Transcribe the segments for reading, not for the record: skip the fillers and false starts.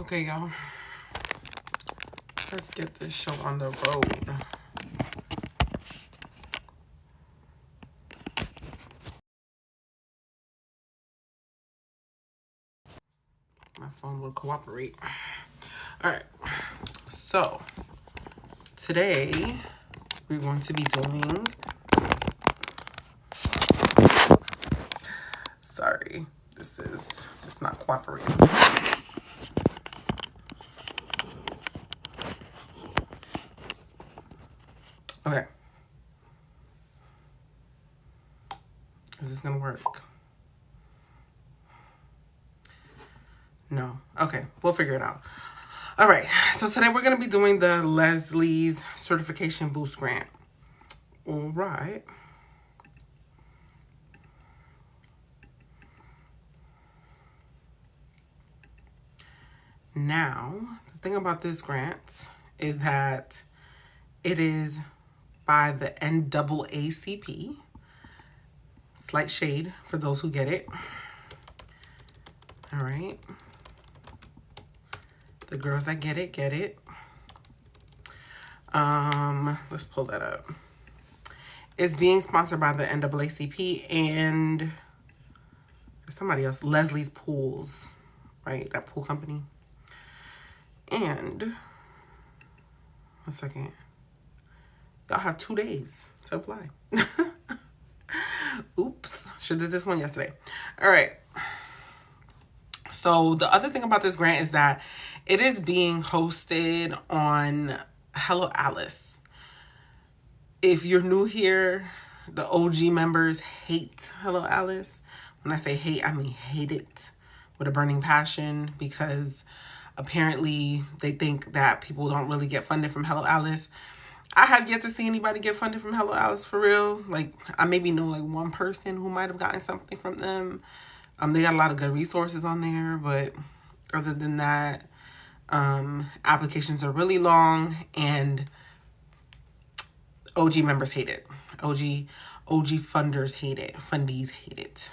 Okay, y'all. Let's get this show on the road. My phone will cooperate. All right. So, today we're going to be doing... Sorry, this is just not cooperating. Okay. Is this gonna work? No. Okay, we'll figure it out. All right, so today we're gonna be doing the Leslie's Certification Boost Grant. All right. Now, the thing about this grant is that it is by the NAACP. Slight shade for those who get it. All right. The girls that get it, get it. Let's pull that up. It's being sponsored by the NAACP and somebody else, Leslie's Pools, right? That pool company. And, 1 second. Y'all have 2 days to apply. Oops, should have did this one yesterday. All right. So the other thing about this grant is that it is being hosted on Hello Alice. If you're new here, the OG members hate Hello Alice. When I say hate, I mean hate it with a burning passion, because apparently they think that people don't really get funded from Hello Alice. I have yet to see anybody get funded from Hello Alice for real. Like, I maybe know like one person who might have gotten something from them. They got a lot of good resources on there, but other than that, applications are really long and OG members hate it. OG funders hate it. Fundies hate it.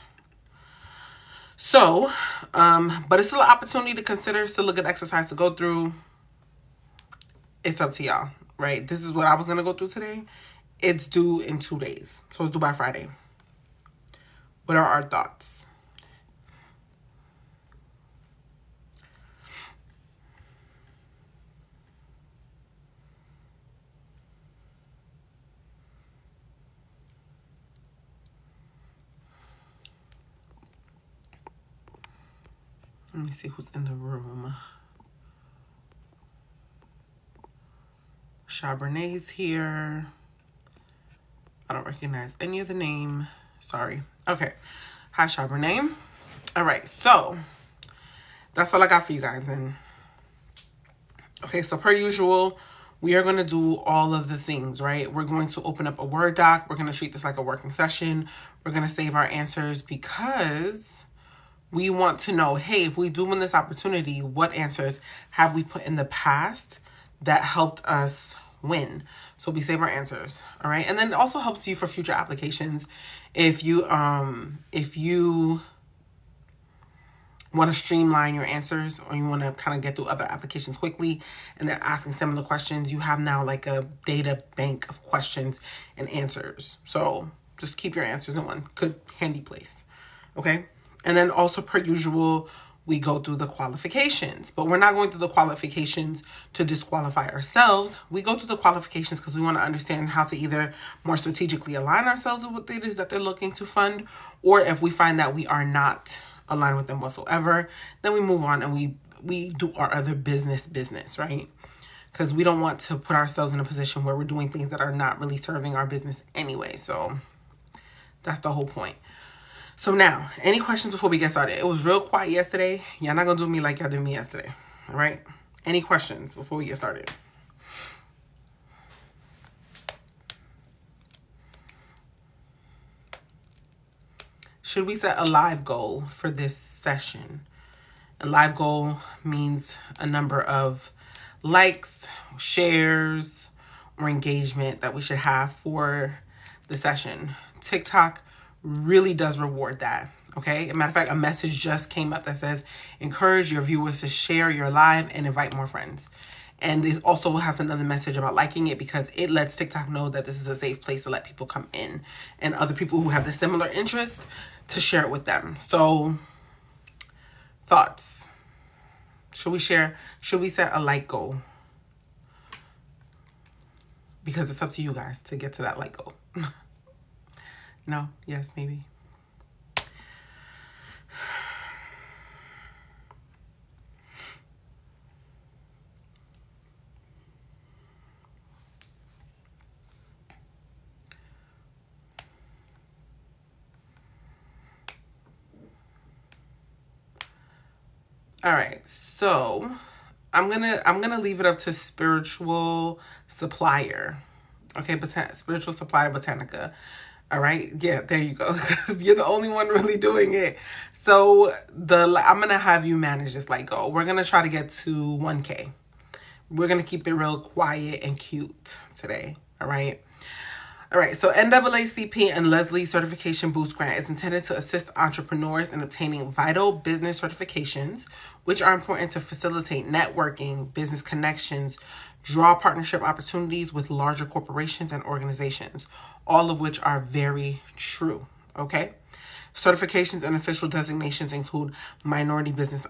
So, but it's still an opportunity to consider, still a good exercise to go through. It's up to y'all, right? This is what I was going to go through today. It's due in 2 days. So it's due by Friday. What are our thoughts? Let me see who's in the room. Charbonnet's here. I don't recognize any of the name. Sorry. Okay. Hi, Charbonnet. All right. So that's all I got for you guys. And okay, so per usual, we are going to do all of the things, right? We're going to open up a Word doc. We're going to treat this like a working session. We're going to save our answers because we want to know, hey, if we do win this opportunity, what answers have we put in the past that helped us win? So we save our answers, all right? And then it also helps you for future applications. If you want to streamline your answers, or you want to kind of get through other applications quickly and they're asking similar questions, you have now like a data bank of questions and answers. So just keep your answers in one good handy place, okay? And then also per usual, we go through the qualifications, but we're not going through the qualifications to disqualify ourselves. We go through the qualifications because we want to understand how to either more strategically align ourselves with what it is that they're looking to fund, or if we find that we are not aligned with them whatsoever, then we move on and we do our other business, right? Because we don't want to put ourselves in a position where we're doing things that are not really serving our business anyway. So that's the whole point. So now, any questions before we get started? It was real quiet yesterday. Y'all not gonna do me like y'all did me yesterday, all right? Any questions before we get started? Should we set a live goal for this session? A live goal means a number of likes, shares, or engagement that we should have for the session. TikTok really does reward that, Okay. As a matter of fact, a message just came up that says, encourage your viewers to share your live and invite more friends. And it also has another message about liking it because it lets TikTok know that this is a safe place to let people come in and other people who have the similar interests to share it with them. So, thoughts? Should we set a like goal? Because it's up to you guys to get to that like goal. No? Yes? Maybe? All right, so I'm gonna leave it up to Spiritual Supplier. Okay, Spiritual Supplier Botanica. All right, yeah, there you go. Because you're the only one really doing it. So I'm gonna have you manage this like goal. We're gonna try to get to 1K. We're gonna keep it real quiet and cute today. All right. All right, so NAACP and Leslie Certification Boost Grant is intended to assist entrepreneurs in obtaining vital business certifications, which are important to facilitate networking, business connections, draw partnership opportunities with larger corporations and organizations, all of which are very true, okay? Certifications and official designations include Minority Business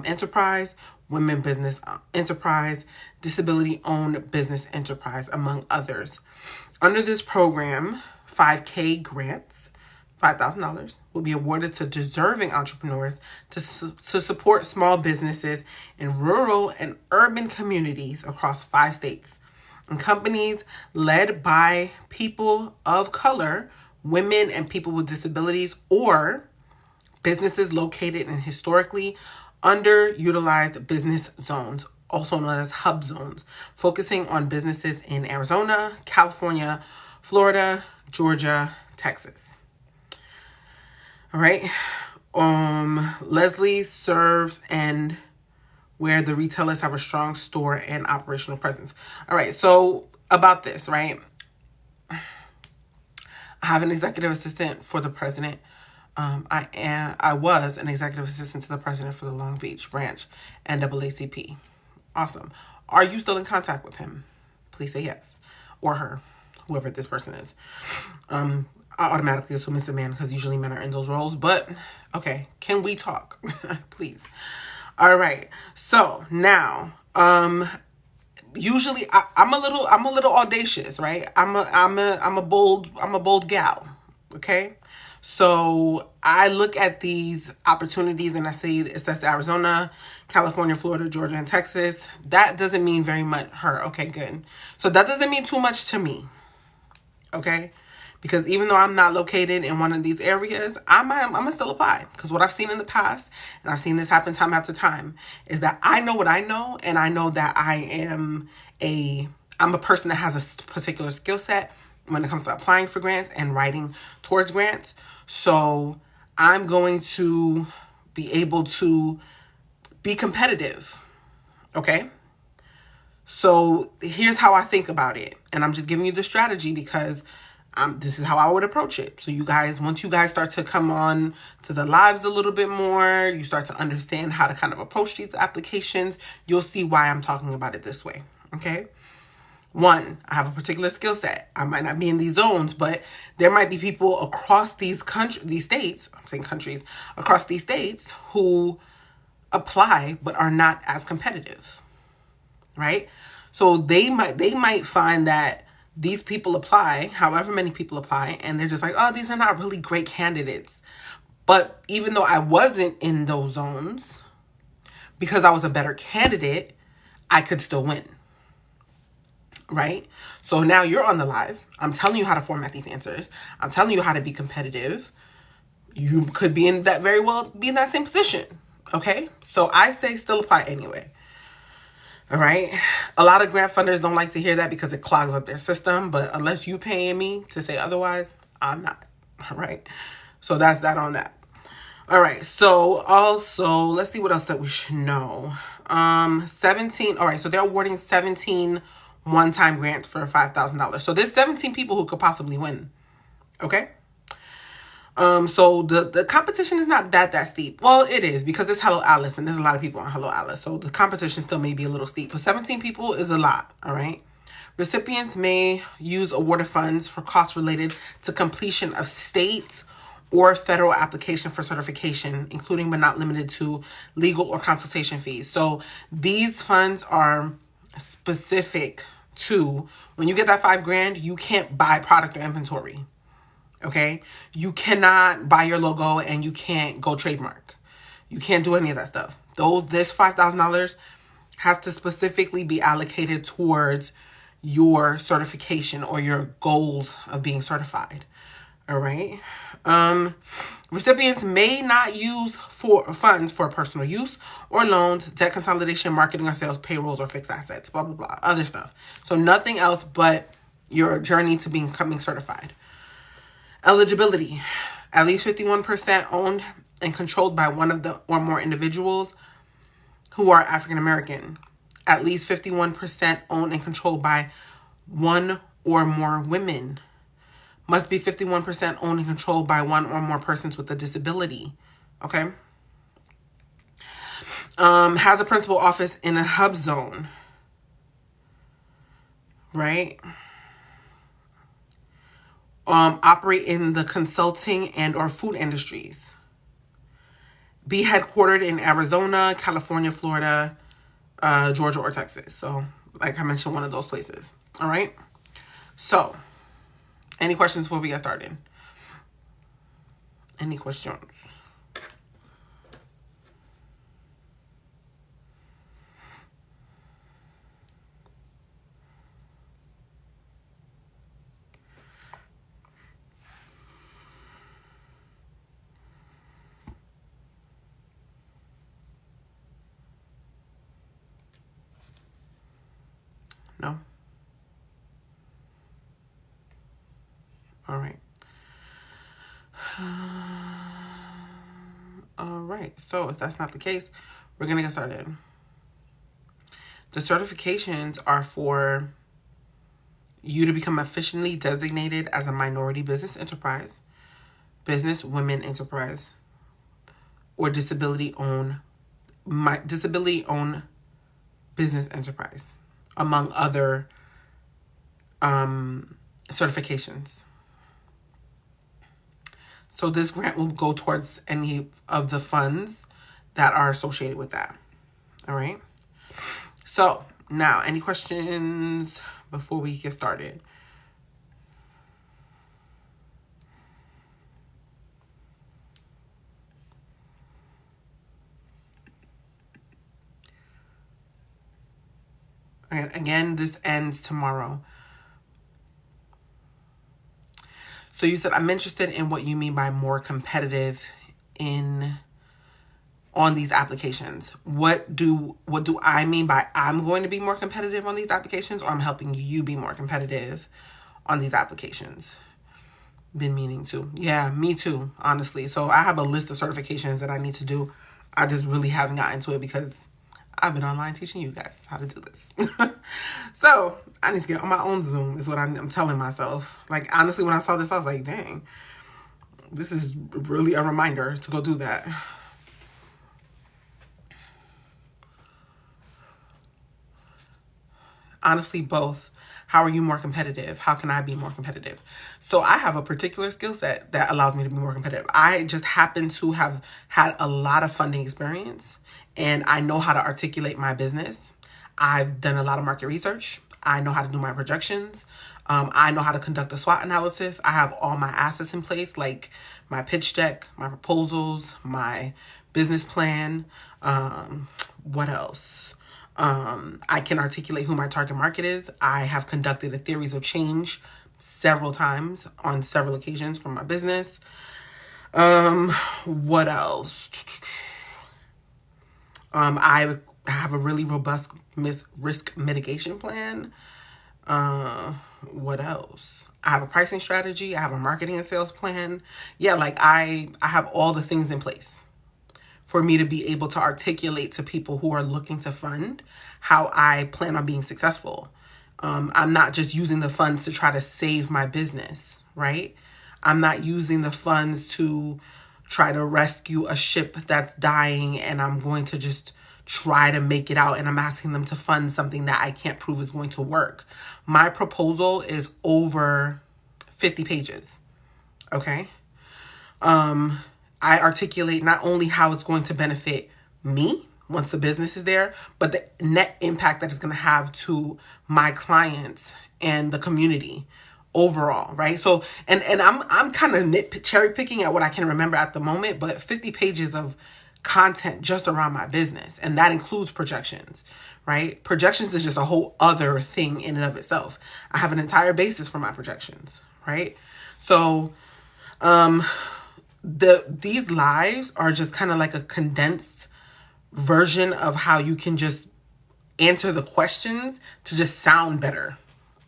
Enterprise, Women Business Enterprise, Disability-Owned Business Enterprise, among others. Under this program, 5K grants, $5,000, will be awarded to deserving entrepreneurs to support small businesses in rural and urban communities across 5 states. And companies led by people of color, women, and people with disabilities, or businesses located in historically underutilized business zones, also known as hub zones, focusing on businesses in Arizona, California, Florida, Georgia, Texas. All right. Leslie serves and where the retailers have a strong store and operational presence. All right. So about this, right? I have an executive assistant for the president. I was an executive assistant to the president for the Long Beach branch, NAACP. Awesome. Are you still in contact with him? Please say yes. Or her, whoever this person is. I automatically assume it's a man because usually men are in those roles. But, okay. Can we talk? Please. All right. So, now, usually I'm a little audacious, right? I'm a bold gal. Okay? So I look at these opportunities and I say it says Arizona, California, Florida, Georgia, and Texas. That doesn't mean very much her. Okay, good. So that doesn't mean too much to me. Okay? Because even though I'm not located in one of these areas, I'm gonna still apply. Because what I've seen in the past, and I've seen this happen time after time, is that I know what I know, and I know that I'm a person that has a particular skill set when it comes to applying for grants and writing towards grants. So I'm going to be able to be competitive. Okay? So here's how I think about it. And I'm just giving you the strategy because this is how I would approach it. So you guys, once you guys start to come on to the lives a little bit more, you start to understand how to kind of approach these applications, you'll see why I'm talking about it this way. Okay? 1, I have a particular skill set. I might not be in these zones, but there might be people across these states, I'm saying countries, across these states who apply but are not as competitive, right? So they might find that these people apply, however many people apply, and they're just like, oh, these are not really great candidates. But even though I wasn't in those zones, because I was a better candidate, I could still win. Right? So now you're on the live. I'm telling you how to format these answers. I'm telling you how to be competitive. You could be in that same position. Okay? So I say still apply anyway. All right? A lot of grant funders don't like to hear that because it clogs up their system. But unless you paying me to say otherwise, I'm not. All right? So that's that on that. All right. So also, let's see what else that we should know. 17. All right. So they're awarding 17 one-time grants for $5,000. So there's 17 people who could possibly win. Okay? So the competition is not that steep. Well, it is because it's Hello Alice and there's a lot of people on Hello Alice. So the competition still may be a little steep, but 17 people is a lot. All right. Recipients may use awarded funds for costs related to completion of state or federal application for certification, including but not limited to legal or consultation fees. So these funds are specific to when you get that $5,000, you can't buy product or inventory. Okay, you cannot buy your logo and you can't go trademark. You can't do any of that stuff. This $5,000 has to specifically be allocated towards your certification or your goals of being certified. All right. Recipients may not use funds for personal use or loans, debt consolidation, marketing or sales, payrolls, or fixed assets, blah, blah, blah, other stuff. So nothing else but your journey to becoming certified. Eligibility, at least 51% owned and controlled by one of the or more individuals who are African American. At least 51% owned and controlled by one or more women. Must be 51% owned and controlled by one or more persons with a disability. Okay. Has a principal office in a hub zone. Right. Operate in the consulting and or food industries. Be headquartered in Arizona, California, Florida, Georgia, or Texas. So, like I mentioned, one of those places. All right. So, any questions before we get started? Any questions? No? All right. All right. So if that's not the case, we're going to get started. The certifications are for you to become officially designated as a minority business enterprise, business women enterprise, or disability-owned business enterprise, among other certifications. So this grant will go towards any of the funds that are associated with that. All right. So now, any questions before we get started? And again, this ends tomorrow. So you said, I'm interested in what you mean by more competitive on these applications. What do I mean by I'm going to be more competitive on these applications, or I'm helping you be more competitive on these applications? Been meaning to. Yeah, me too, honestly. So I have a list of certifications that I need to do. I just really haven't gotten to it because I've been online teaching you guys how to do this. So I need to get on my own Zoom is what I'm telling myself. Like, honestly, when I saw this, I was like, dang, this is really a reminder to go do that. Honestly, both. How are you more competitive? How can I be more competitive? So I have a particular skill set that allows me to be more competitive. I just happen to have had a lot of funding experience, and I know how to articulate my business. I've done a lot of market research. I know how to do my projections. I know how to conduct a SWOT analysis. I have all my assets in place, like my pitch deck, my proposals, my business plan. What else? I can articulate who my target market is. I have conducted a theories of change several times on several occasions for my business. What else? I have a really robust risk mitigation plan. What else? I have a pricing strategy. I have a marketing and sales plan. Yeah, like I have all the things in place for me to be able to articulate to people who are looking to fund how I plan on being successful. I'm not just using the funds to try to save my business, right? I'm not using the funds to try to rescue a ship that's dying and I'm going to just try to make it out and I'm asking them to fund something that I can't prove is going to work. My proposal is over 50 pages. Okay. I articulate not only how it's going to benefit me once the business is there, but the net impact that it's going to have to my clients and the community overall, right? So, and I'm kind of cherry picking at what I can remember at the moment, but 50 pages of content just around my business, and that includes projections, right? Projections is just a whole other thing in and of itself. I have an entire basis for my projections, right? So, these lives are just kind of like a condensed version of how you can just answer the questions to just sound better.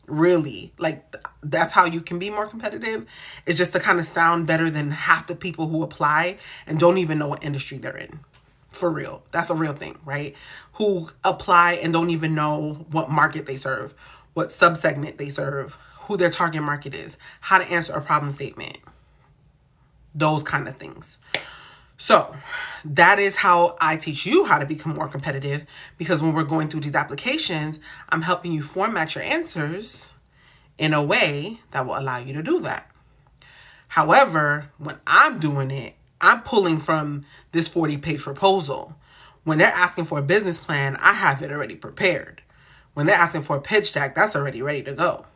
Really, like that's how you can be more competitive. It's just to kind of sound better than half the people who apply and don't even know what industry they're in. For real. That's a real thing, right? Who apply and don't even know what market they serve, what subsegment they serve, who their target market is, how to answer a problem statement, those kind of things. So that is how I teach you how to become more competitive, because when we're going through these applications, I'm helping you format your answers in a way that will allow you to do that. However, when I'm doing it, I'm pulling from this 40-page proposal. When they're asking for a business plan, I have it already prepared. When they're asking for a pitch deck, that's already ready to go,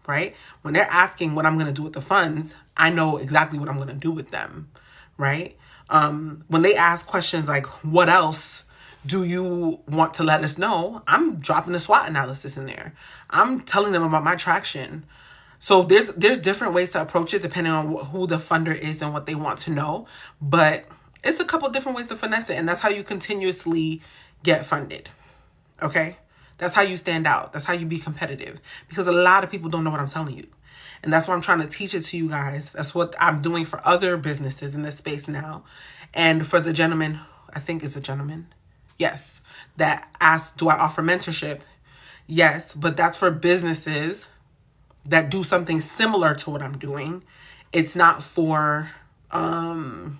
right? When they're asking what I'm going to do with the funds, I know exactly what I'm going to do with them, right? When they ask questions like, what else do you want to let us know? I'm dropping the SWOT analysis in there. I'm telling them about my traction. So there's different ways to approach it depending on who the funder is and what they want to know. But it's a couple different ways to finesse it. And that's how you continuously get funded. Okay? That's how you stand out. That's how you be competitive. Because a lot of people don't know what I'm telling you. And that's why I'm trying to teach it to you guys. That's what I'm doing for other businesses in this space now. And for the gentleman, I think it's a gentleman, yes, that asked, do I offer mentorship? Yes, but that's for businesses that do something similar to what I'm doing. It's not for the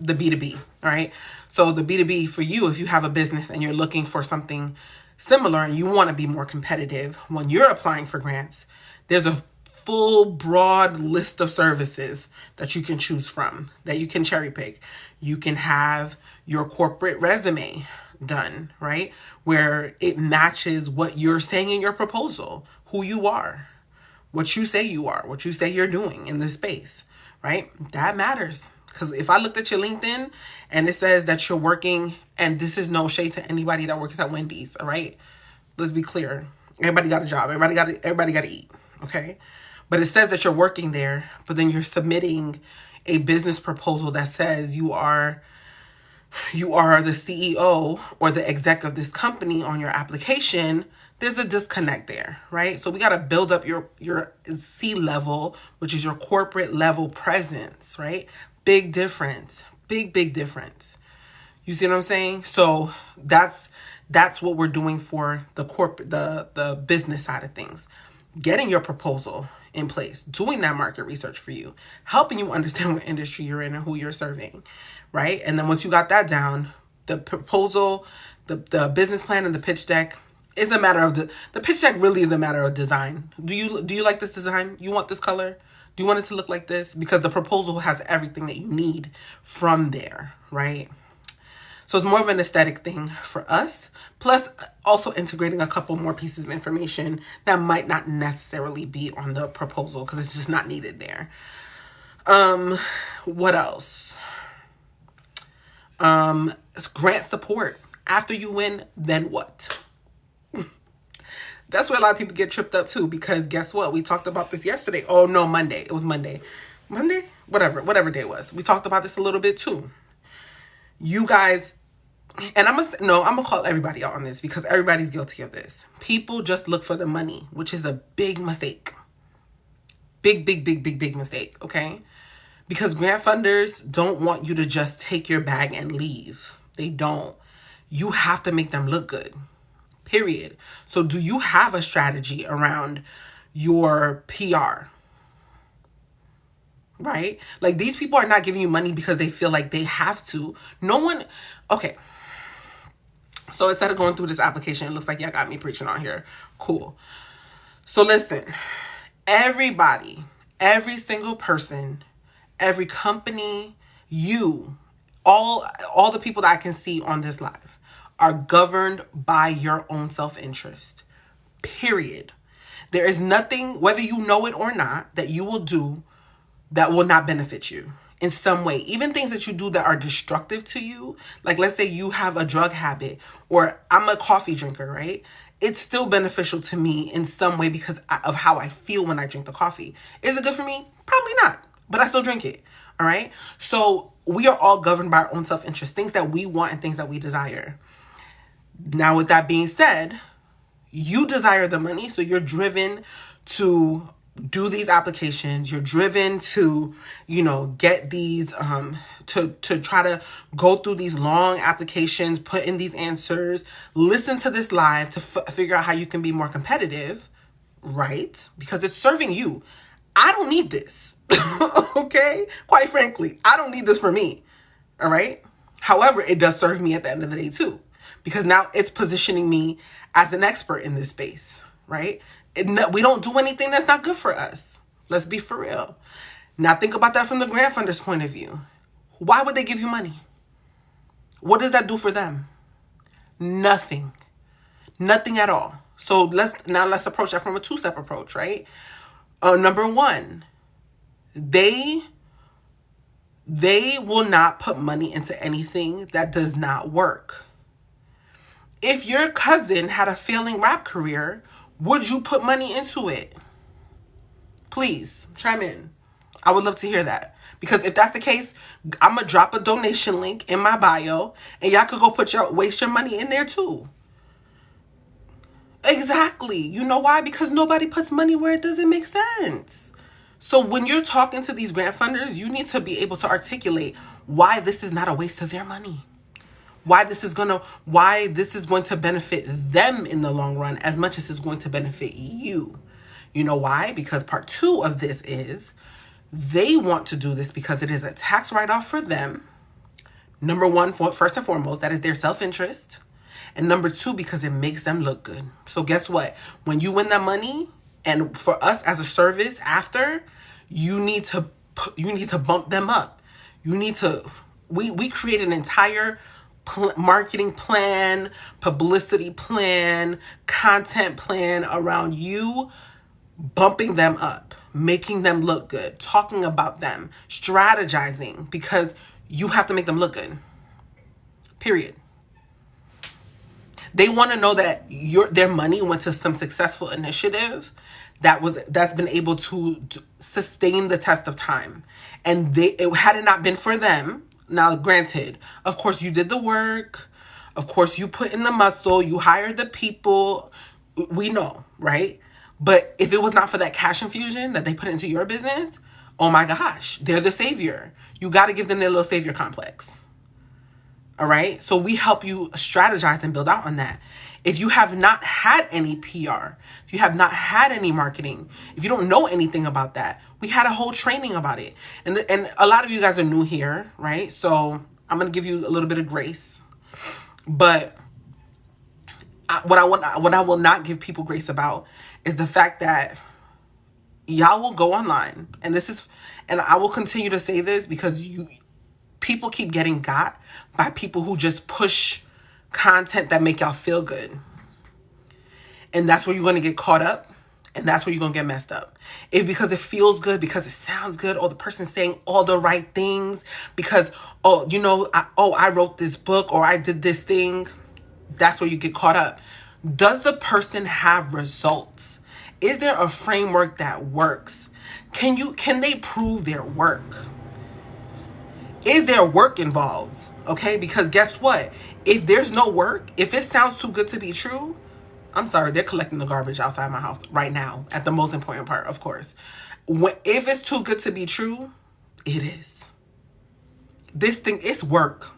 B2B, right? So the B2B for you, if you have a business and you're looking for something similar and you want to be more competitive, when you're applying for grants, there's a full broad list of services that you can choose from, that you can cherry pick. You can have your corporate resume done, right? Where it matches what you're saying in your proposal, who you are, what you say you are, what you say you're doing in this space, right? That matters. Because if I looked at your LinkedIn and it says that you're working, and this is no shade to anybody that works at Wendy's, all right? Let's be clear. Everybody got a job. Everybody got to eat, okay? But it says that you're working there, but then you're submitting a business proposal that says you are the CEO or the exec of this company on your application. There's a disconnect there, right? So we got to build up your C level, which is your corporate level presence, right? Big difference. Big difference. You see what I'm saying? So that's what we're doing for the corporate, the business side of things. Getting your proposal in place, doing that market research for you, helping you understand what industry you're in and who you're serving, right? And then once you got that down, the proposal, the business plan and the pitch deck is a matter of the pitch deck really is a matter of design. Do you like this design? You want this color? Do you want it to look like this? Because the proposal has everything that you need from there, right? So it's more of an aesthetic thing for us, plus also integrating a couple more pieces of information that might not necessarily be on the proposal because it's just not needed there. What else? It's grant support. After you win, then what? That's where a lot of people get tripped up too, because guess what? We talked about this yesterday. Oh no, Monday. It was Monday. Monday? Whatever day it was. We talked about this a little bit too. You guys, and I'm gonna call everybody out on this because everybody's guilty of this. People just look for the money, which is a big mistake. Big mistake, okay? Because grant funders don't want you to just take your bag and leave. They don't. You have to make them look good. Period. So do you have a strategy around your PR, right? Like, these people are not giving you money because they feel like they have to. No one, okay. So instead of going through this application, it looks like y'all got me preaching on here. Cool. So listen, everybody, every single person, every company, you, all the people that I can see on this live are governed by your own self-interest. Period. There is nothing, whether you know it or not, that you will do that will not benefit you in some way. Even things that you do that are destructive to you, like let's say you have a drug habit, or I'm a coffee drinker, right? It's still beneficial to me in some way because of how I feel when I drink the coffee. Is it good for me? Probably not, but I still drink it. All right. So we are all governed by our own self-interest, things that we want and things that we desire. Now, with that being said, you desire the money, so you're driven to do these applications. You're driven to, get these, to try to go through these long applications, put in these answers, listen to this live to figure out how you can be more competitive, right? Because it's serving you. I don't need this, okay? Quite frankly, I don't need this for me, all right? However, it does serve me at the end of the day too, because now it's positioning me as an expert in this space, right? We don't do anything that's not good for us. Let's be for real. Now think about that from the grant funder's point of view. Why would they give you money? What does that do for them? Nothing. Nothing at all. So let's approach that from a two-step approach, right? Number one, they will not put money into anything that does not work. If your cousin had a failing rap career, would you put money into it? Please, chime in. I would love to hear that. Because if that's the case, I'm going to drop a donation link in my bio, and y'all could go waste your money in there too. Exactly. You know why? Because nobody puts money where it doesn't make sense. So when you're talking to these grant funders, you need to be able to articulate why this is not a waste of their money. Why this is going to benefit them in the long run as much as it's going to benefit you. You know why? Because part two of this is they want to do this because it is a tax write-off for them. Number one, first and foremost, that is their self-interest. And number two, because it makes them look good. So guess what? When you win that money, and for us as a service after, you need to bump them up. You need to, we create an entire marketing plan, publicity plan, content plan around you bumping them up, making them look good, talking about them, strategizing, because you have to make them look good. Period. They want to know that their money went to some successful initiative that's been able to sustain the test of time. And had it not been for them, now granted, of course you did the work, of course you put in the muscle, you hired the people, we know, right? But if it was not for that cash infusion that they put into your business, oh my gosh, they're the savior. You got to give them their little savior complex. All right. So we help you strategize and build out on that. If you have not had any PR, if you have not had any marketing, if you don't know anything about that, we had a whole training about it. And a lot of you guys are new here, right? So I'm going to give you a little bit of grace. But what I will not give people grace about is the fact that y'all will go online, and I will continue to say this because people keep getting got by people who just push content that make y'all feel good. And that's where you're going to get caught up, and that's where you're going to get messed up. Because it feels good, because it sounds good, or the person's saying all the right things, because, I wrote this book, or I did this thing. That's where you get caught up. Does the person have results? Is there a framework that works? Can they prove their work? Is there work involved? Okay, because guess what? If there's no work, if it sounds too good to be true, I'm sorry, they're collecting the garbage outside my house right now at the most important part, of course. If it's too good to be true, it is. This thing, it's work.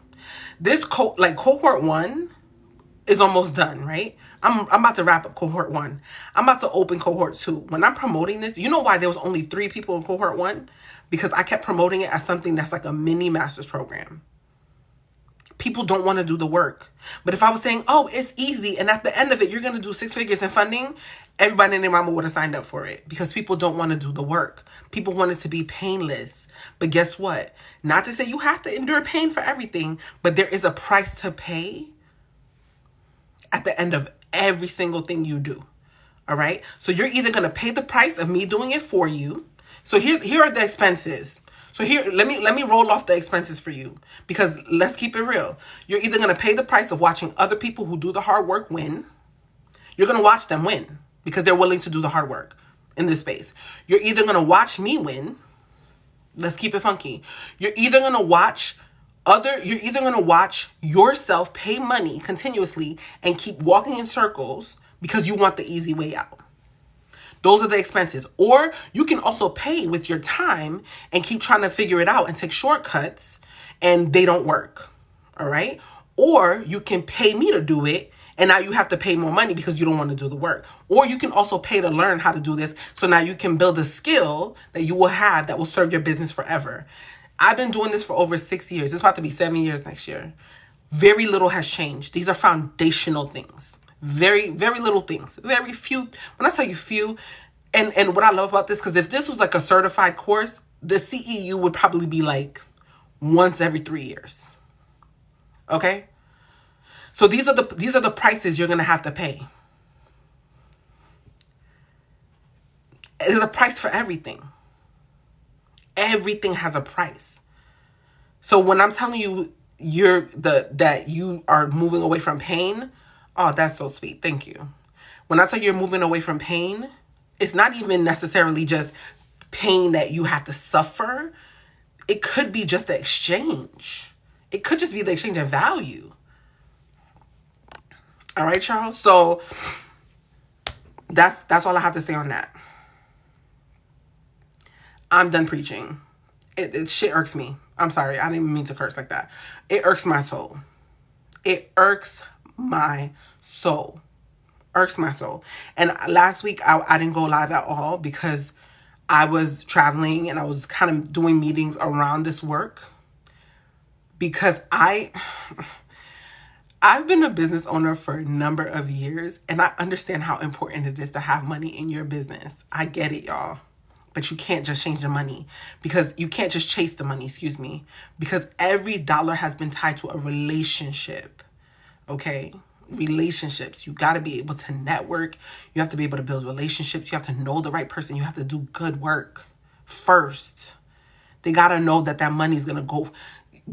This cohort 1, is almost done, right? I'm about to wrap up cohort 1. I'm about to open cohort 2. When I'm promoting this, you know why there was only 3 people in cohort 1? Because I kept promoting it as something that's like a mini master's program. People don't want to do the work. But if I was saying, oh, it's easy, and at the end of it, you're going to do 6 figures in funding, everybody and their mama would have signed up for it, because people don't want to do the work. People want it to be painless. But guess what? Not to say you have to endure pain for everything, but there is a price to pay at the end of every single thing you do. All right? So you're either going to pay the price of me doing it for you. So here are the expenses. So here, let me roll off the expenses for you, because let's keep it real. You're either going to pay the price of watching other people who do the hard work win. You're going to watch them win because they're willing to do the hard work in this space. You're either going to watch me win. Let's keep it funky. You're either going to watch yourself pay money continuously and keep walking in circles because you want the easy way out. Those are the expenses. Or you can also pay with your time and keep trying to figure it out and take shortcuts and they don't work. All right? Or you can pay me to do it and now you have to pay more money because you don't want to do the work. Or you can also pay to learn how to do this. So now you can build a skill that you will have that will serve your business forever. I've been doing this for over 6 years. It's about to be 7 years next year. Very little has changed. These are foundational things. Very, very little things. Very few. When I tell you few, and what I love about this, because if this was like a certified course, the CEU would probably be like once every 3 years. Okay? So these are the prices you're gonna have to pay. There's a price for everything. Everything has a price. So when I'm telling you that you are moving away from pain, oh, that's so sweet. Thank you. When I say you're moving away from pain, it's not even necessarily just pain that you have to suffer. It could be just the exchange. It could just be the exchange of value. All right, Charles. So that's all I have to say on that. I'm done preaching. It shit irks me. I'm sorry. I didn't even mean to curse like that. It irks my soul. It irks my soul. Irks my soul. And last week, I didn't go live at all because I was traveling and I was kind of doing meetings around this work. Because I've been a business owner for a number of years, and I understand how important it is to have money in your business. I get it, y'all. But you can't just change the money, because you can't just chase the money, because every dollar has been tied to a relationship. Okay? Relationships. You got to be able to network. You have to be able to build relationships. You have to know the right person. You have to do good work first. They got to know that money is going to go.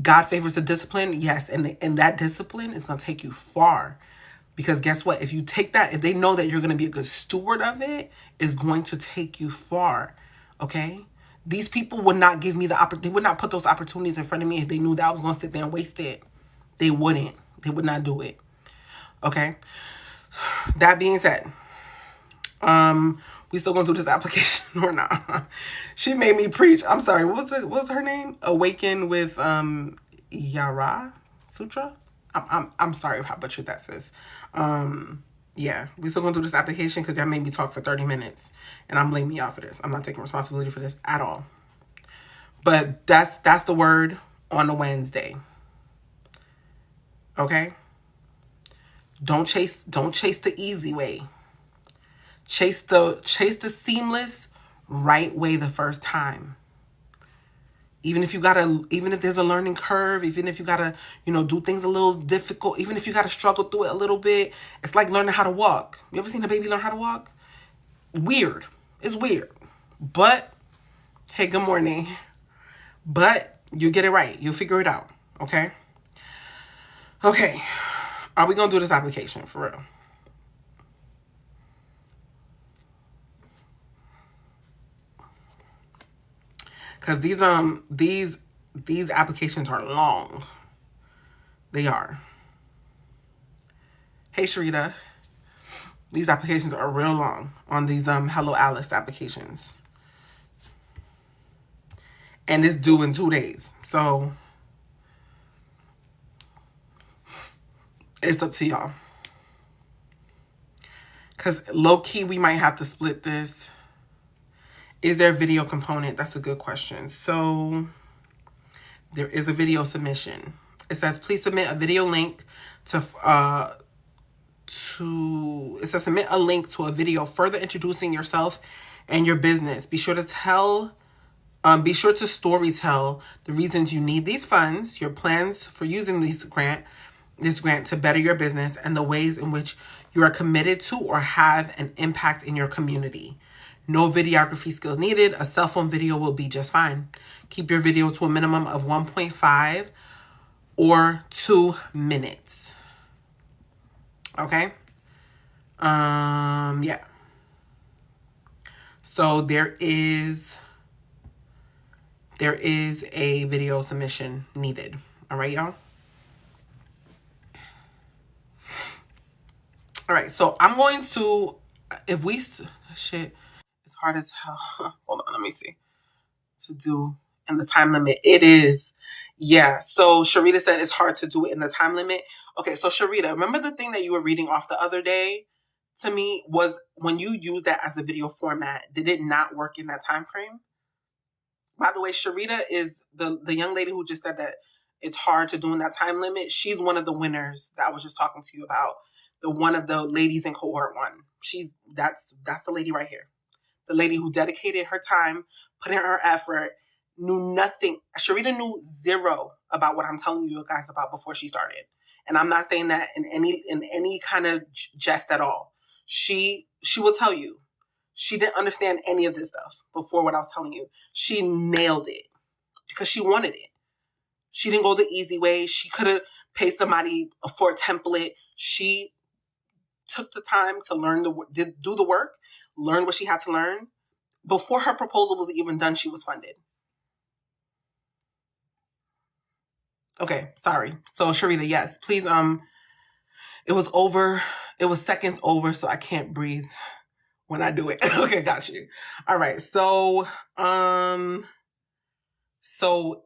God favors the discipline. Yes. And that discipline is going to take you far. Because guess what? If you take that, if they know that you're going to be a good steward of it, it's going to take you far. Okay? These people would not give me they would not put those opportunities in front of me if they knew that I was going to sit there and waste it. They wouldn't. They would not do it. Okay? That being said, we still going to do this application or not? She made me preach. I'm sorry. What's her name? Awaken with Yara Sutra? I'm sorry how butchered that says. Yeah, we still gonna do this application because y'all made me talk for 30 minutes, and I'm blaming y'all for this. I'm not taking responsibility for this at all. But that's the word on a Wednesday. Okay? Don't chase the easy way. Chase the seamless right way the first time. Even if there's a learning curve, even if you gotta, do things a little difficult, even if you gotta struggle through it a little bit, it's like learning how to walk. You ever seen a baby learn how to walk? Weird. It's weird. But, hey, good morning. But you get it right. You'll figure it out. Okay? Okay. Are we gonna do this application for real? Because these applications are long. They are. Hey, Sharita. These applications are real long on these Hello Alice applications. And it's due in 2 days. So it's up to y'all. Because low-key, we might have to split this. Is there a video component? That's a good question. So there is a video submission. It says, please submit a video link it says submit a link to a video further introducing yourself and your business. Be sure to story tell the reasons you need these funds, your plans for using this grant to better your business, and the ways in which you are committed to or have an impact in your community. No videography skills needed. A cell phone video will be just fine. Keep your video to a minimum of 1.5 or 2 minutes. Okay? Yeah. So there is a video submission needed. All right, y'all? All right, so I'm going to, shit, it's hard as hell. Hold on, let me see. To do in the time limit. It is. Yeah. So Sharita said it's hard to do it in the time limit. Okay, so Sharita, remember the thing that you were reading off the other day to me was when you use that as a video format, did it not work in that time frame? By the way, Sharita is the young lady who just said that it's hard to do in that time limit. She's one of the winners that I was just talking to you about. One of the ladies in cohort 1. That's the lady right here. The lady who dedicated her time, put in her effort, knew nothing. Sharita knew zero about what I'm telling you guys about before she started. And I'm not saying that in any kind of jest at all. She will tell you. She didn't understand any of this stuff before what I was telling you. She nailed it because she wanted it. She didn't go the easy way. She could have paid somebody for a template. She took the time to do the work, learn what she had to learn. Before her proposal was even done, she was funded. Okay, sorry. So Sharita, yes, please. It was seconds over, so I can't breathe when I do it. Okay, got you. All right. So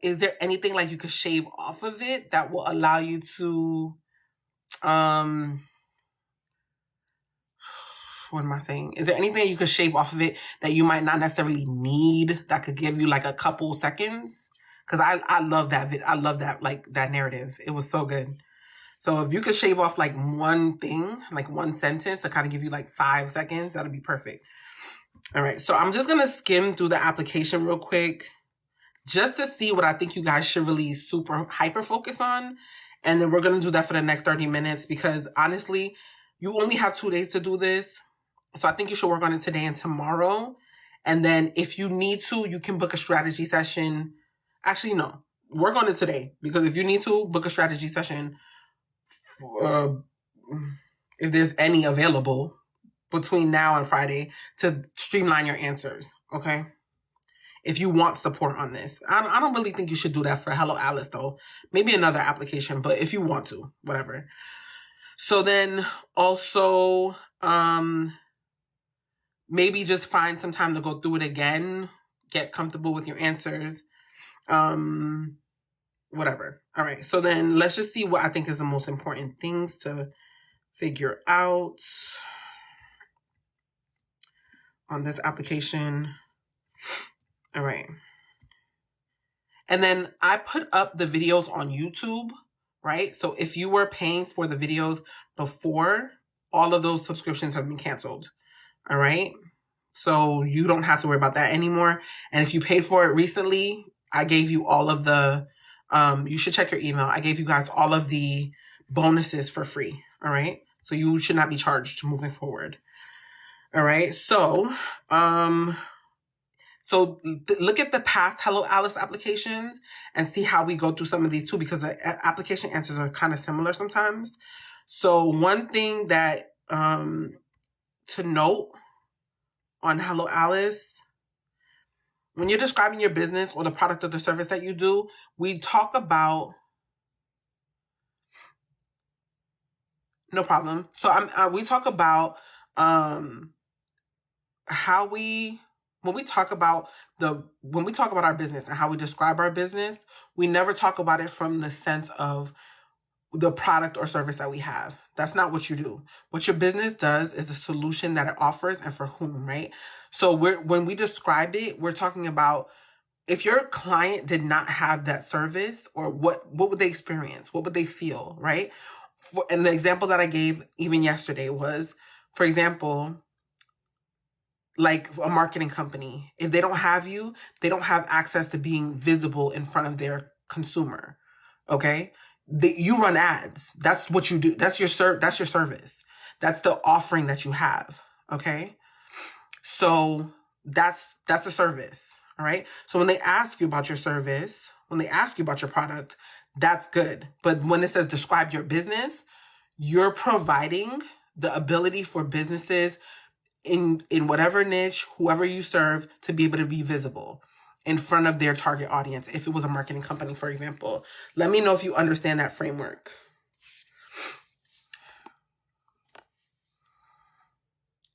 is there anything like you could shave off of it that will allow you to what am I saying? Is there anything you could shave off of it that you might not necessarily need that could give you like a couple seconds? Because I love that I love that, like, that narrative. It was so good. So if you could shave off like one thing, like one sentence to kind of give you like 5 seconds, that'd be perfect. All right. So I'm just going to skim through the application real quick just to see what I think you guys should really super hyper focus on. And then we're going to do that for the next 30 minutes because honestly, you only have 2 days to do this. So I think you should work on it today and tomorrow. And then if you need to, you can book a strategy session. Actually, no, work on it today because if you need to, book a strategy session if there's any available between now and Friday to streamline your answers. Okay. If you want support on this, I don't really think you should do that for Hello Alice though. Maybe another application, but if you want to, whatever. So then also, maybe just find some time to go through it again, get comfortable with your answers, whatever. All right. So then let's just see what I think is the most important things to figure out on this application. All right. And then I put up the videos on YouTube, right? So if you were paying for the videos before, all of those subscriptions have been canceled. All right. So you don't have to worry about that anymore. And if you paid for it recently, I gave you all of the, you should check your email. I gave you guys all of the bonuses for free. All right. So you should not be charged moving forward. All right. So, look at the past Hello Alice applications and see how we go through some of these too, because the application answers are kind of similar sometimes. So one thing that to note on Hello Alice, when you're describing your business or the product or the service that you do, we talk about, no problem. So we talk about how when we talk about our business and how we describe our business, we never talk about it from the sense of the product or service that we have. That's not what you do. What your business does is the solution that it offers and for whom, right? So when we describe it, we're talking about if your client did not have that service, or what would they experience? What would they feel, right? And the example that I gave even yesterday was, for example, like a marketing company. If they don't have you, they don't have access to being visible in front of their consumer. Okay? You run ads. That's what you do. That's your service. That's the offering that you have. Okay? So that's a service. All right? So when they ask you about your service, when they ask you about your product, that's good. But when it says describe your business, you're providing the ability for businesses in whatever niche, whoever you serve, to be able to be visible in front of their target audience. If it was a marketing company, for example, let me know if you understand that framework.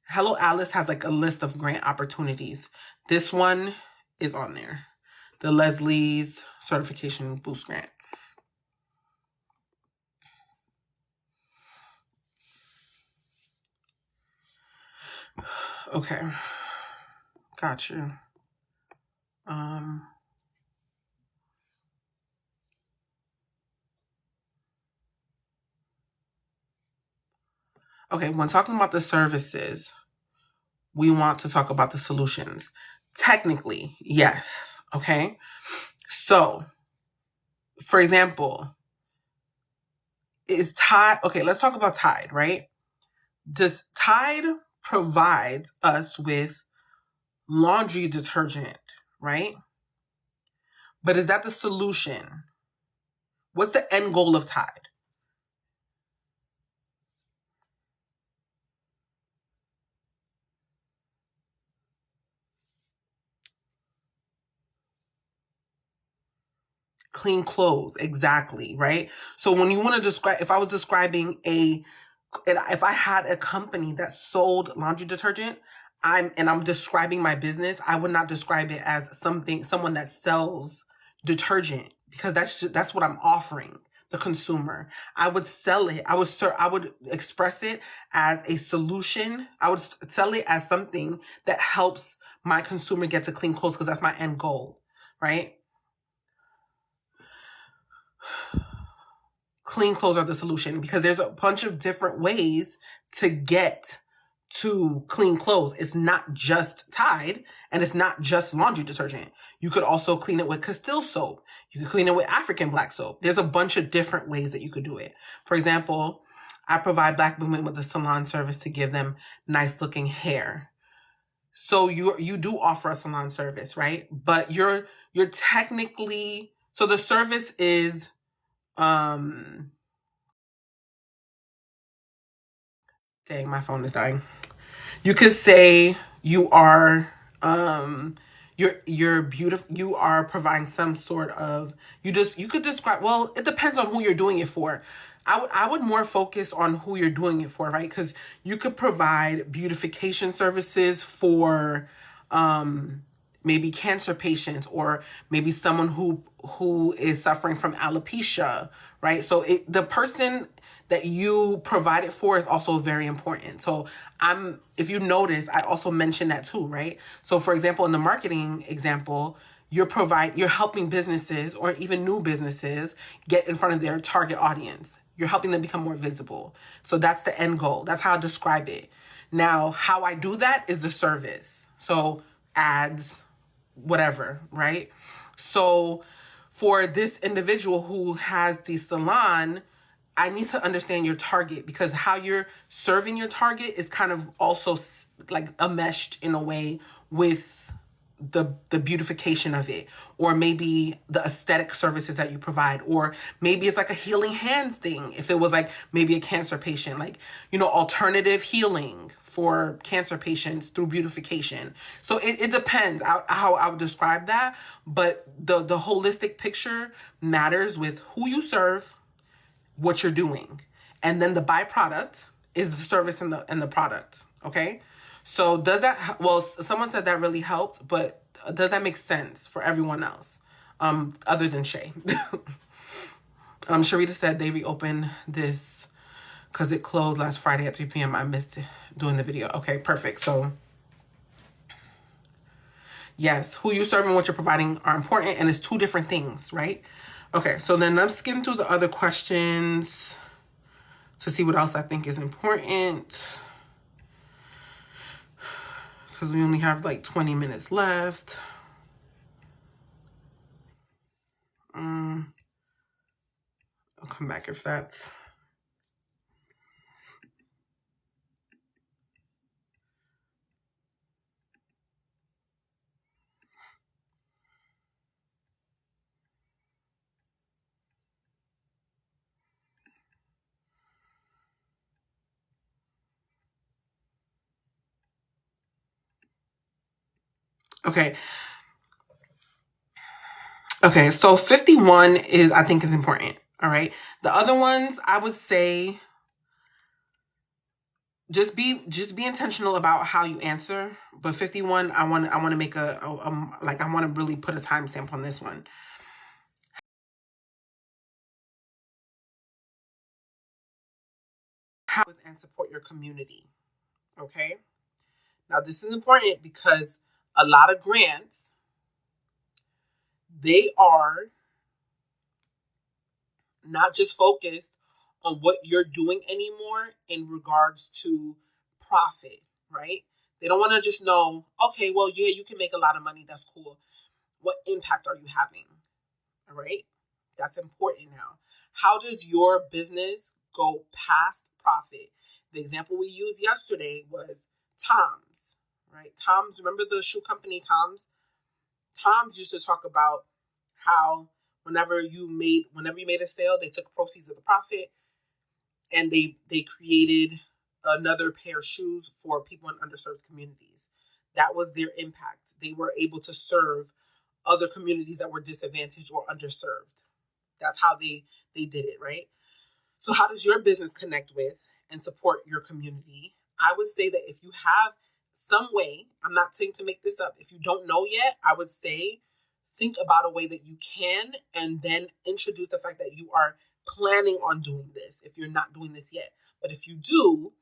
Hello Alice has like a list of grant opportunities. This one is on there. The Leslie's Certification Boost Grant. Okay. Got you. Okay, when talking about the services, we want to talk about the solutions. Technically, yes. Okay. So, for example, is Tide, okay, let's talk about Tide, right? Does Tide provides us with laundry detergent, right? But is that the solution? What's the end goal of Tide? Clean clothes, exactly, right? So when you want to describe, if I was describing if I had a company that sold laundry detergent, I'm describing my business, I would not describe it as someone that sells detergent, because that's what I'm offering the consumer. I would sell it. I would express it as a solution. I would sell it as something that helps my consumer get to clean clothes, because that's my end goal, right? Clean clothes are the solution, because there's a bunch of different ways to get to clean clothes. It's not just Tide, and it's not just laundry detergent. You could also clean it with Castile soap. You could clean it with African black soap. There's a bunch of different ways that you could do it. For example, I provide Black women with a salon service to give them nice looking hair. So you do offer a salon service, right? But you're technically, so the service is dang, my phone is dying. You could say you are you're beautiful, you are providing some sort of, you could describe, well, it depends on who you're doing it for. I would more focus on who you're doing it for, right? Because you could provide beautification services for maybe cancer patients, or maybe someone who is suffering from alopecia, right? So the person that you provide it for is also very important. So if you notice, I also mentioned that too, right? So for example, in the marketing example, you're helping businesses, or even new businesses, get in front of their target audience. You're helping them become more visible. So that's the end goal. That's how I describe it. Now, how I do that is the service. So ads, whatever, right? So for this individual who has the salon, I need to understand your target, because how you're serving your target is kind of also like enmeshed in a way with the beautification of it, or maybe the aesthetic services that you provide, or maybe it's like a healing hands thing. If it was like maybe a cancer patient, like, alternative healing for cancer patients through beautification. So it depends how I would describe that, but the holistic picture matters with who you serve, what you're doing, and then the byproduct is the service and the product. Okay, so does that, well, someone said that really helped, but does that make sense for everyone else, other than Shay? Sharita said they reopened this because it closed last Friday at 3 p.m. I missed doing the video. Okay, perfect. So yes, who you're serving, what you're providing are important, and it's two different things, right? Okay, so then let's skim through the other questions to see what else I think is important, because we only have like 20 minutes left. I'll come back if that's... Okay. Okay, so 51 is, I think, is important. All right. The other ones, I would say just be intentional about how you answer. But 51, I want to make like, I want to really put a timestamp on this one. How and support your community. Okay. Now this is important because a lot of grants, they are not just focused on what you're doing anymore in regards to profit, right? They don't want to just know, okay, well, yeah, you can make a lot of money. That's cool. What impact are you having? All right. That's important now. How does your business go past profit? The example we used yesterday was Tom's, right? Tom's, remember the shoe company Tom's? Tom's used to talk about how whenever you made a sale, they took proceeds of the profit and they created another pair of shoes for people in underserved communities. That was their impact. They were able to serve other communities that were disadvantaged or underserved. That's how they did it, right? So how does your business connect with and support your community? I would say that if you have some way, I'm not saying to make this up, if you don't know yet, I would say think about a way that you can and then introduce the fact that you are planning on doing this if you're not doing this yet. But if you do,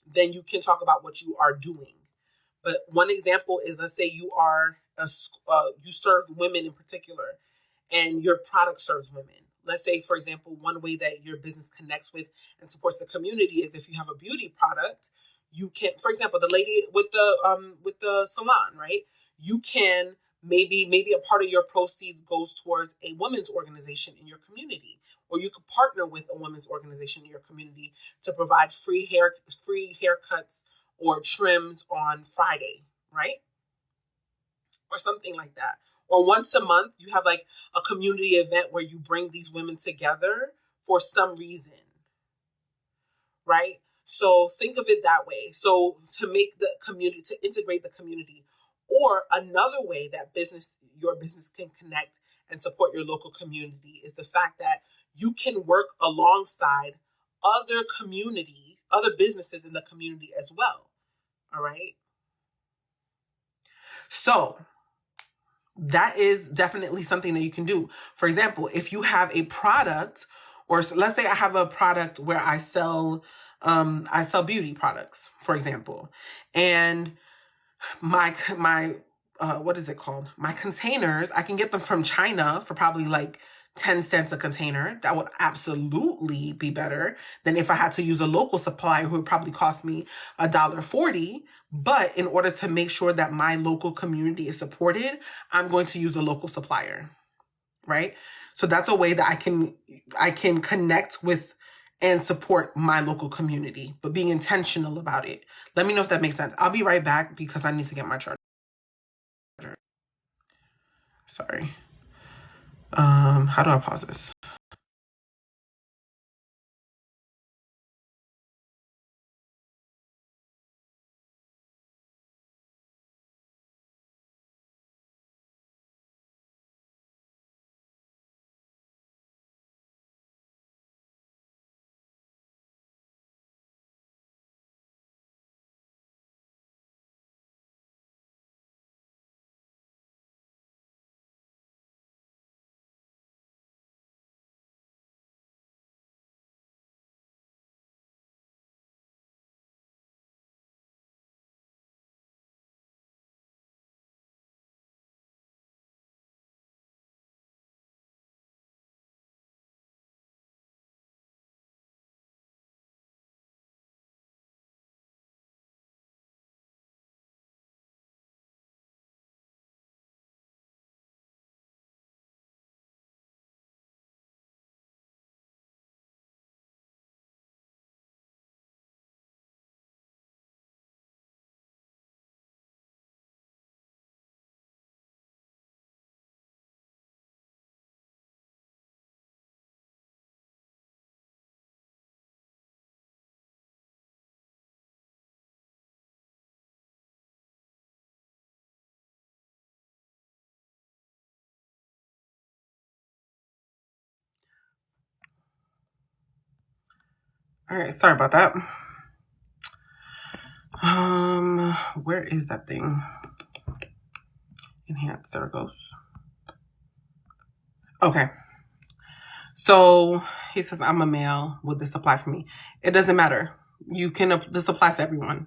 then you can talk about what you are doing. But one example is, let's say you are you serve women in particular, and your product serves women. Let's say, for example, one way that your business connects with and supports the community is if you have a beauty product, you can, for example, the lady with the salon, right? You can maybe a part of your proceeds goes towards a women's organization in your community, or you could partner with a women's organization in your community to provide free haircuts or trims on Friday, right? Or something like that. Or once a month, you have like a community event where you bring these women together for some reason, right? So think of it that way. So to make the community, to integrate the community, or another way that your business can connect and support your local community is the fact that you can work alongside other communities, other businesses in the community as well. All right. So that is definitely something that you can do. For example, if you have a product, or let's say I have a product where I sell beauty products, for example, and my what is it called? My containers, I can get them from China for probably like 10 cents a container. That would absolutely be better than if I had to use a local supplier who would probably cost me $1.40. But in order to make sure that my local community is supported, I'm going to use a local supplier, right? So that's a way that I can connect with and support my local community, but being intentional about it. Let me know if that makes sense. I'll be right back because I need to get my charger. Sorry. How do I pause this? All right, sorry about that. Where is that thing? Enhance, there it goes. Okay. So he says, I'm a male. Would this apply for me? It doesn't matter. This applies to everyone.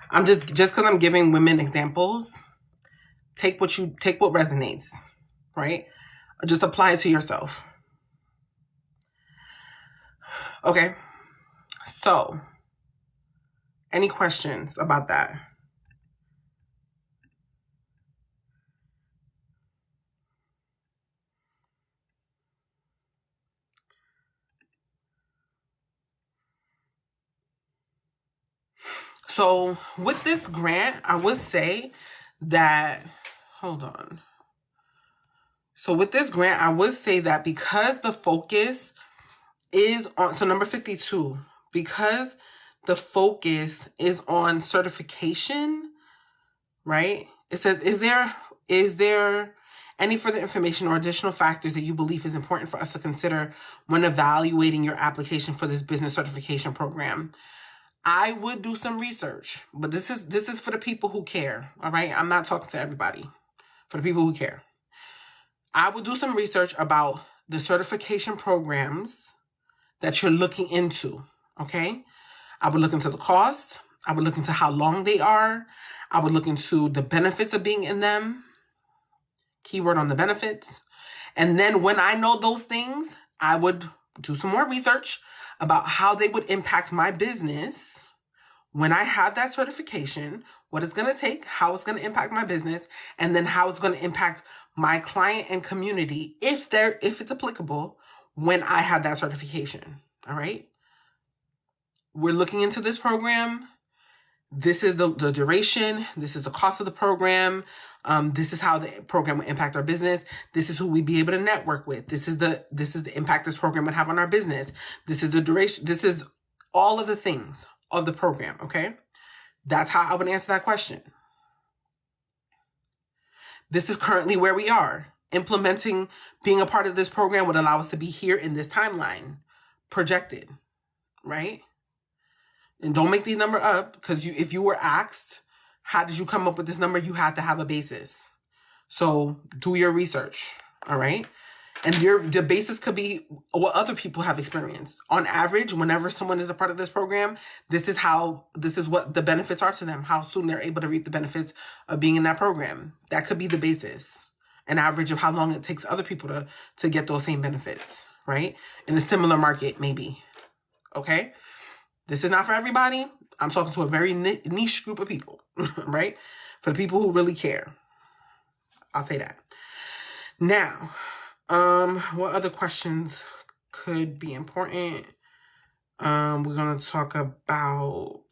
I'm just because I'm giving women examples, take what resonates, right? Just apply it to yourself. Okay. So, any questions about that? So with this grant, I would say that, hold on. So with this grant, I would say that because the focus is on, so number 52, because the focus is on certification, right? It says, is there any further information or additional factors that you believe is important for us to consider when evaluating your application for this business certification program? I would do some research, but this is for the people who care, all right? I'm not talking to everybody. For the people who care. I would do some research about the certification programs that you're looking into, okay? I would look into the cost. I would look into how long they are. I would look into the benefits of being in them. Keyword on the benefits. And then when I know those things, I would do some more research about how they would impact my business when I have that certification, what it's going to take, how it's going to impact my business, and then how it's going to impact my client and community if it's applicable when I have that certification. All right. We're looking into this program. This is the duration. This is the cost of the program. This is how the program will impact our business. This is who we'd be able to network with. This is the impact this program would have on our business. This is the duration. This is all of the things of the program. Okay. That's how I would answer that question. This is currently where we are. Implementing, being a part of this program would allow us to be here in this timeline, projected, right? And don't make these numbers up, because if you were asked, how did you come up with this number? You have to have a basis. So do your research, all right? And the basis could be what other people have experienced. On average, whenever someone is a part of this program, this is what the benefits are to them, how soon they're able to reap the benefits of being in that program. That could be the basis. An average of how long it takes other people to get those same benefits, right? In a similar market, maybe. Okay? This is not for everybody. I'm talking to a very niche group of people, right? For the people who really care. I'll say that. Now, what other questions could be important? We're going to talk about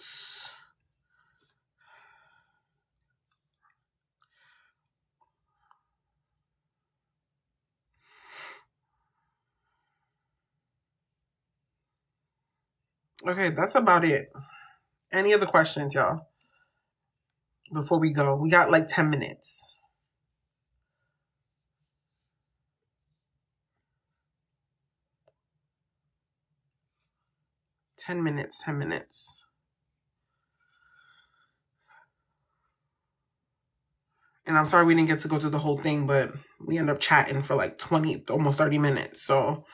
okay, that's about it. Any other questions, y'all? Before we go, we got like 10 minutes. 10 minutes, 10 minutes. And I'm sorry we didn't get to go through the whole thing, but we ended up chatting for like 20, almost 30 minutes. So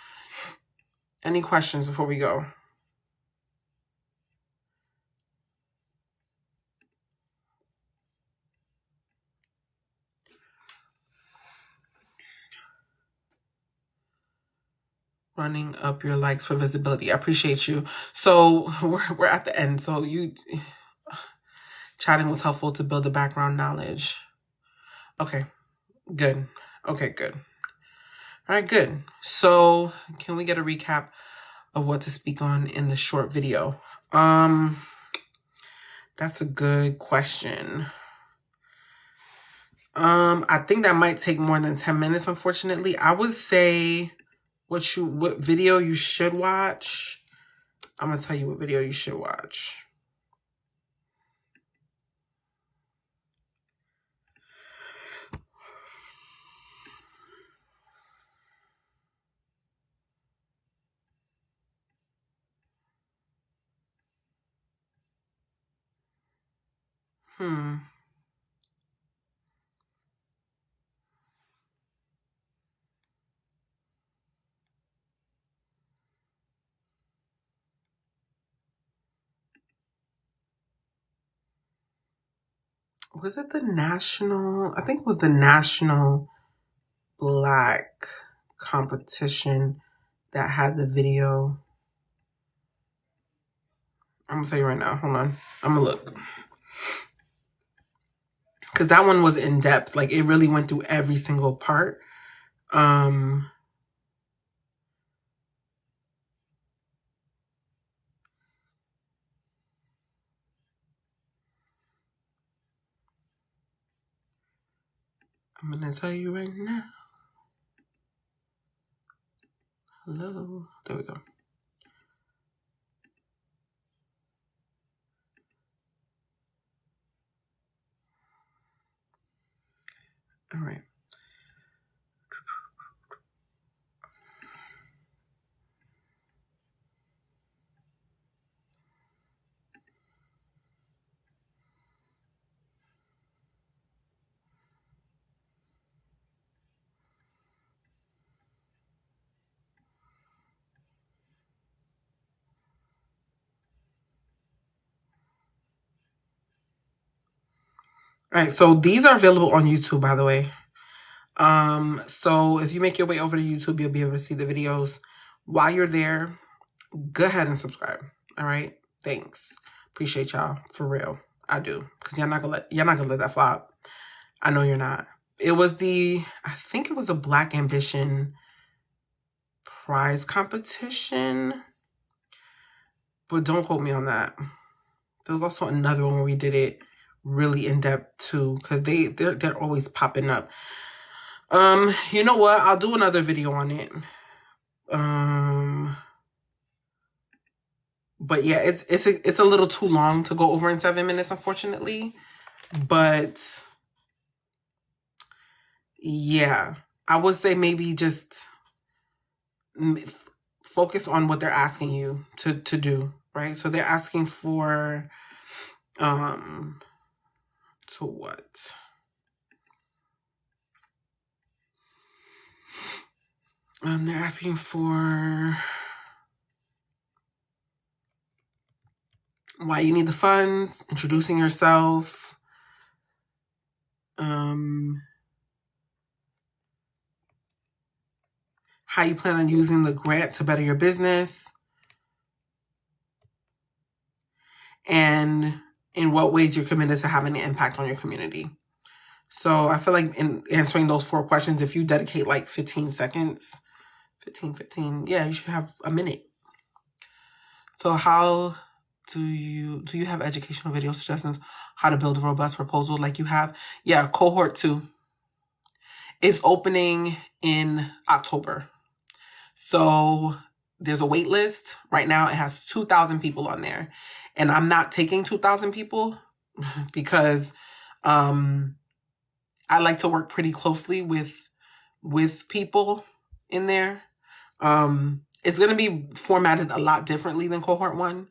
any questions before we go? Running up your likes for visibility. I appreciate you. So we're at the end. So chatting was helpful to build the background knowledge. Okay, good. Okay, good. All right, good. So can we get a recap of what to speak on in the short video? That's a good question. I think that might take more than 10 minutes, unfortunately. I would say what video you should watch. I'm going to tell you what video you should watch. Was it the national? I think it was the national black competition that had the video. I'm gonna tell you right now. Hold on. I'm gonna look. Because that one was in depth. Like, it really went through every single part. I'm gonna tell you right now. Hello. There we go. All right. All right, so these are available on YouTube, by the way. So if you make your way over to YouTube, you'll be able to see the videos. While you're there, go ahead and subscribe. All right, thanks. Appreciate y'all, for real. I do, because y'all not gonna let that flop. I know you're not. It was I think it was the Black Ambition prize competition, but don't quote me on that. There was also another one where we did it really in depth too, because they're always popping up. You know what? I'll do another video on it. But yeah, it's a little too long to go over in 7 minutes, unfortunately. But yeah, I would say maybe just focus on what they're asking you to do, right? So they're asking for to what? They're asking for why you need the funds, introducing yourself, how you plan on using the grant to better your business, and in what ways you're committed to having an impact on your community. So I feel like in answering those 4 questions, if you dedicate like 15 seconds, 15, yeah, you should have a minute. So how do you have educational video suggestions, how to build a robust proposal like you have? Yeah, cohort 2 is opening in October. So there's a wait list. Right now it has 2,000 people on there. And I'm not taking 2,000 people because I like to work pretty closely with people in there. It's going to be formatted a lot differently than cohort 1.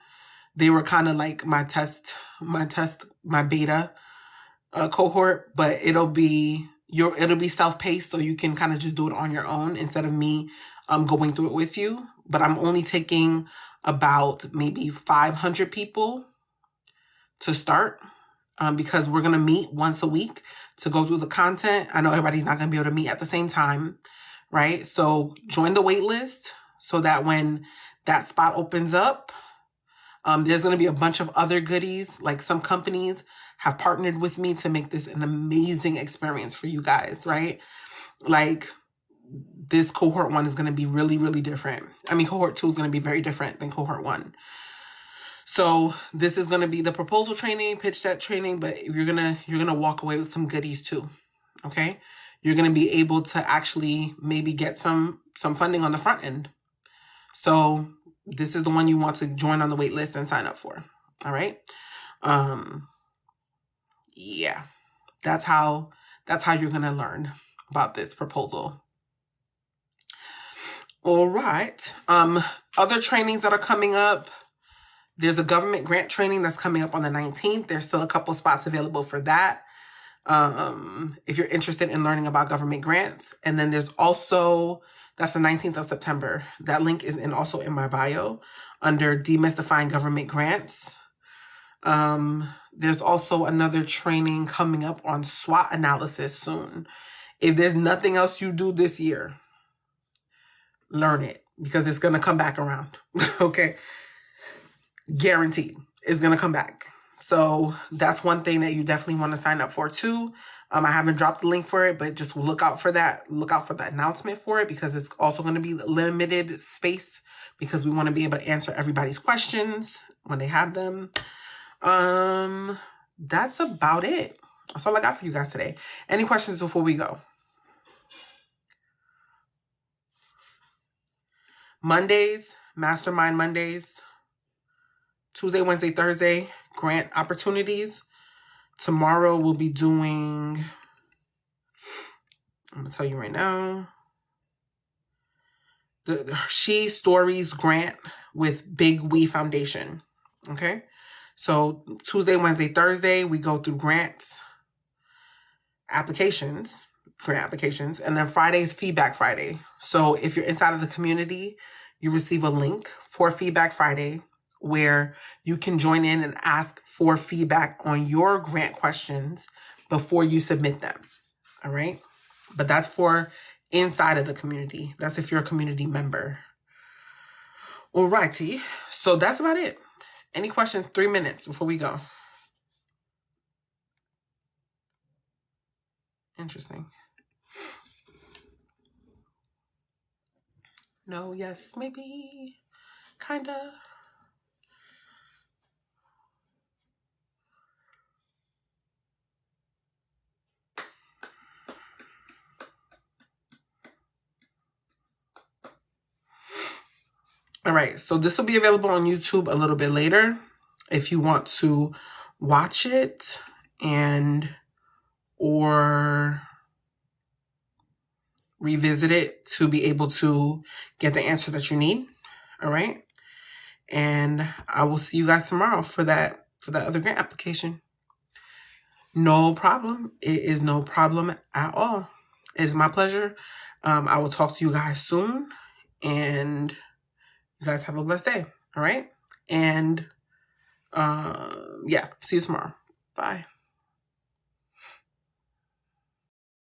They were kind of like my beta cohort, but it'll be self-paced, so you can kind of just do it on your own instead of me going through it with you. But I'm only taking about maybe 500 people to start because we're going to meet once a week to go through the content. I know everybody's not going to be able to meet at the same time, right? So join the wait list so that when that spot opens up, there's going to be a bunch of other goodies. Like, some companies have partnered with me to make this an amazing experience for you guys, right? Like, this cohort 1 is going to be really, really different. I mean, cohort 2 is going to be very different than cohort 1. So this is going to be the proposal training, pitch deck training, but you're going to walk away with some goodies too. Okay? You're going to be able to actually maybe get some funding on the front end. So this is the one you want to join on the wait list and sign up for. All right? Yeah. That's how you're going to learn about this proposal. All right. Other trainings that are coming up. There's a government grant training that's coming up on the 19th. There's still a couple spots available for that. If you're interested in learning about government grants. And then there's also, that's the 19th of September. That link is also in my bio under Demystifying Government Grants. There's also another training coming up on SWOT analysis soon. If there's nothing else you do this year, learn it, because it's going to come back around. Okay? Guaranteed. It's going to come back. So that's one thing that you definitely want to sign up for too. I haven't dropped the link for it, but just look out for that. Look out for the announcement for it, because it's also going to be limited space, because we want to be able to answer everybody's questions when they have them. That's about it. That's all I got for you guys today. Any questions before we go? Mondays, Mastermind Mondays. Tuesday, Wednesday, Thursday, grant opportunities. Tomorrow we'll be doing, I'm going to tell you right now, the She Stories grant with Big We Foundation. Okay? So Tuesday, Wednesday, Thursday, we go through grant applications, and then Friday is Feedback Friday. So if you're inside of the community, you receive a link for Feedback Friday where you can join in and ask for feedback on your grant questions before you submit them. All right? But that's for inside of the community. That's if you're a community member. Alrighty. So that's about it. Any questions? 3 minutes before we go. Interesting. No, yes, maybe. Kinda. All right, so this will be available on YouTube a little bit later if you want to watch it or revisit it to be able to get the answers that you need. All right, and I will see you guys tomorrow for that other grant application. No problem. It is no problem at all. It is my pleasure. I will talk to you guys soon, and you guys have a blessed day. All right. And yeah, see you tomorrow. Bye.